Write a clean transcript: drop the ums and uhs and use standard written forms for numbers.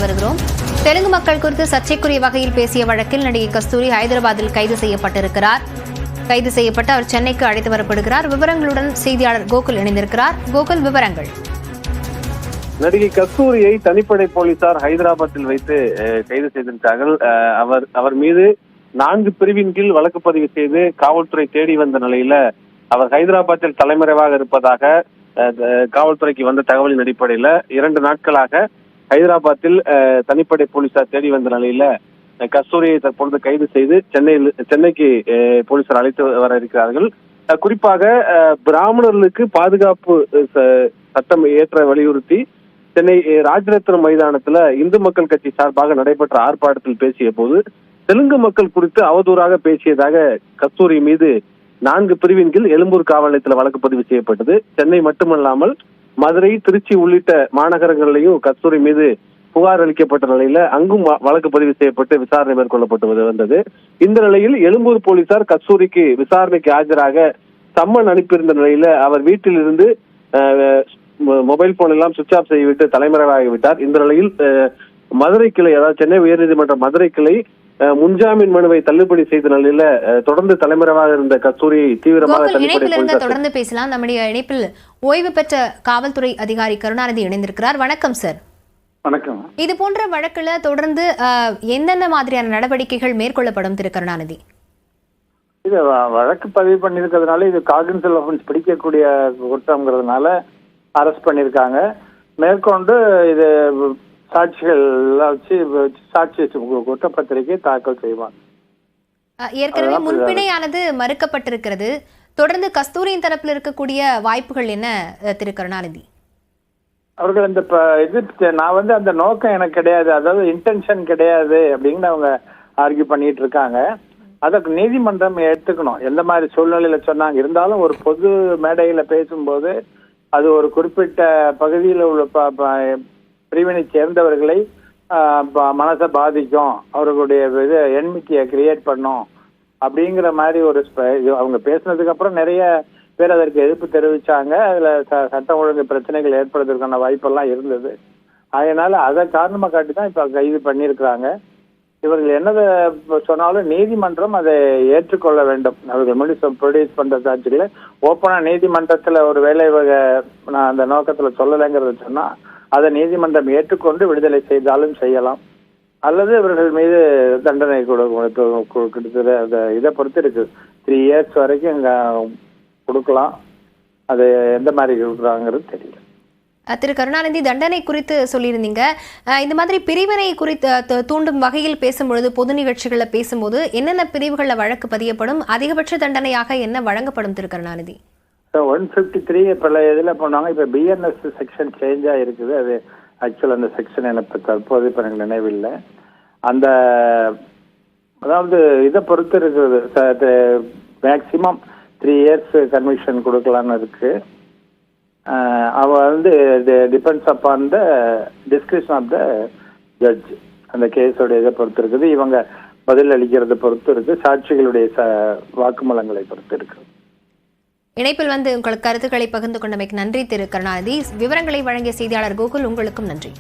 வருகிறோம். தெலுங்கு மக்கள் குறித்து சர்ச்சைக்குரிய வகையில் பேசிய வழக்கில் நடிகை கஸ்தூரி ஹைதராபாத்தில் கைது செய்யப்பட்டிருக்கிறார். கைது செய்யப்பட்டு அவர் சென்னைக்கு அழைத்து வரப்படுகிறார். விவரங்களுடன் செய்தியாளர் கோகுல் இணைந்திருக்கிறார். கோகுல், விவரங்கள். நடிகை கஸ்தூரியை தனிப்படை போலீசார் ஹைதராபாத்தில் வைத்து கைது செய்திருக்கிறார்கள். அவர் மீது 4 பிரிவின் கீழ் வழக்கு பதிவு செய்து காவல்துறை தேடி வந்த நிலையில அவர் ஹைதராபாத்தில் தலைமறைவாக இருப்பதாக காவல்துறைக்கு வந்த தகவலின் அடிப்படையில 2 நாட்களாக ஹைதராபாத்தில் தனிப்படை போலீசார் தேடி வந்த நிலையில கஸ்தூரியை தற்பொழுது கைது செய்து சென்னைக்கு போலீசார் அழைத்து வர இருக்கிறார்கள். குறிப்பாக பிராமணர்களுக்கு பாதுகாப்பு சட்டம் ஏற்ற வலியுறுத்தி சென்னை ராஜரத்னம் மைதானத்துல இந்து மக்கள் கட்சி சார்பாக நடைபெற்ற ஆர்ப்பாட்டத்தில் பேசிய போது தெலுங்கு மக்கள் குறித்து அவதூறாக பேசியதாக கஸ்தூரி மீது 4 பிரிவின் கீழ் எழும்பூர் காவல் நிலையத்தில் வழக்கு பதிவு செய்யப்பட்டது. சென்னை மட்டுமல்லாமல் மதுரை, திருச்சி உள்ளிட்ட மாநகரங்களிலையும் கஸ்தூரி மீது புகார் அளிக்கப்பட்ட நிலையில அங்கும் வழக்கு பதிவு செய்யப்பட்டு விசாரணை மேற்கொள்ளப்பட்டு வந்தது. இந்த நிலையில் எழும்பூர் போலீசார் கஸ்தூரிக்கு விசாரணைக்கு ஆஜராக சம்மன் அனுப்பியிருந்த நிலையில அவர் வீட்டில் இருந்து மொபைல் போன் எல்லாம் சுவிட்ச் ஆஃப் செய்துவிட்டு தலைமறைவாகிவிட்டார். இந்த நிலையில் மதுரை கிளை, அதாவது சென்னை உயர்நீதிமன்ற மதுரை கிளை முன்ஜாமீன் மனுவை தள்ளுபடி செய்த நிலையில தொடர்ந்து தலைமறைவாக இருந்த கஸ்தூரியை தீவிரமாக தொடர்ந்து பேசலாம். நம்முடைய இணைப்பில் ஓய்வு பெற்ற காவல்துறை அதிகாரி கருணாநிதி இணைந்திருக்கிறார். வணக்கம் சார். வணக்கம். இது போன்ற வழக்குல தொடர்ந்து என்னென்ன மாதிரியான நடவடிக்கைகள் மேற்கொள்ளப்படும் திரு கருணாநிதி? இது வழக்கு பதிவு பண்ணிருக்கிறதுனால இது காக்னிசபிள் ஆஃபென்ஸ் பிடிக்கக்கூடிய குற்றம்ங்கிறதுனால அரெஸ்ட் பண்ணிருக்காங்க. மேற்கொண்டு இது சாட்சிகள் வச்சு சாட்சி குற்றப்பத்திரிகை தாக்கல் செய்வாங்க. ஏற்கனவே முன்பிணையானது மறுக்கப்பட்டிருக்கிறது. தொடர்ந்து கஸ்தூரியின் தரப்பில் இருக்கக்கூடிய வாய்ப்புகள் என்ன திரு கருணாநிதி? அவர்கள் இந்த நான் அந்த நோக்கம் எனக்கு கிடையாது, அதாவது இன்டென்ஷன் கிடையாது அப்படின்னு அவங்க ஆர்கியூ பண்ணிட்டு இருக்காங்க. அதற்கு நீதிமன்றம் எடுத்துக்கணும் எந்த மாதிரி சூழ்நிலையில சொன்னாங்க. இருந்தாலும் ஒரு பொது மேடையில பேசும்போது அது ஒரு குறிப்பிட்ட பகுதியில் உள்ள பிரிவினை சேர்ந்தவர்களை மனசை பாதிக்கும், அவர்களுடைய எண்ணிக்கையை கிரியேட் பண்ணும் அப்படிங்கிற மாதிரி ஒரு அவங்க பேசினதுக்கு அப்புறம் நிறைய பேர் அதற்கு எதிர்ப்பு தெரிவிச்சாங்க. அதுல சட்டம் ஒழுங்கு பிரச்சனைகள் ஏற்படுவதற்கான வாய்ப்பெல்லாம் இருந்தது. அதனால அதை காரணமா காட்டி தான் இப்ப கைது பண்ணியிருக்கிறாங்க. இவர்கள் என்னதை சொன்னாலும் நீதிமன்றம் அதை ஏற்றுக்கொள்ள வேண்டும். அவர்கள் முன்னாடி ப்ரொடியூஸ் பண்ற சாட்சிகளை ஓப்பனா நீதிமன்றத்துல ஒரு வேலை நான் அந்த நோக்கத்துல சொல்லலைங்கிறத சொன்னா அதை நீதிமன்றம் ஏற்றுக்கொண்டு விடுதலை செய்தாலும் செய்யலாம், அல்லது இவர்கள் மீது தண்டனை கொடுக்கிற இதை பொறுத்து இருக்கு. 3 years வரைக்கும் இங்க கொடுக்கலாம். அது எந்த மாதிரி கொடுக்குறாங்கிறது தெரியல. திரு கருணாநிதி, தண்டனை குறித்து சொல்லியிருந்தீங்க. இந்த மாதிரி பிரிவினை குறித்து தூண்டும் வகையில் பேசும்பொழுது, பொது நிகழ்ச்சிகளில் பேசும்போது என்னென்ன பிரிவுகளில் வழக்கு பதியப்படும், அதிகபட்ச தண்டனையாக என்ன வழங்கப்படும் திரு கருணாநிதி? 153 பல இதில் போனாங்க. இப்போ பிஎன்எஸ் செக்ஷன் சேஞ்ச் ஆகிருக்குது. அது ஆக்சுவல் அந்த செக்ஷன் எனக்கு தற்போது இப்போ எனக்கு நினைவில்லை. அந்த அதாவது இதை பொறுத்து இருக்குது. மேக்சிமம் 3 years கன்விக்ஷன் கொடுக்கலான்னு இருக்கு. அவ depends upon the description of the judge. அந்த கேஸோட இதை பொறுத்து இருக்குது. இவங்க பதில் அளிக்கிறத பொறுத்து இருக்கு. சாட்சிகளுடைய வாக்குமூலங்களை பொறுத்து இருக்கு. இணைப்பில் உங்கள் கருத்துக்களை பகிர்ந்து கொண்டமைக்கு நன்றி திரு கருணாநிதி. விவரங்களை வழங்கிய செய்தியாளர் கோகுல், உங்களுக்கும் நன்றி.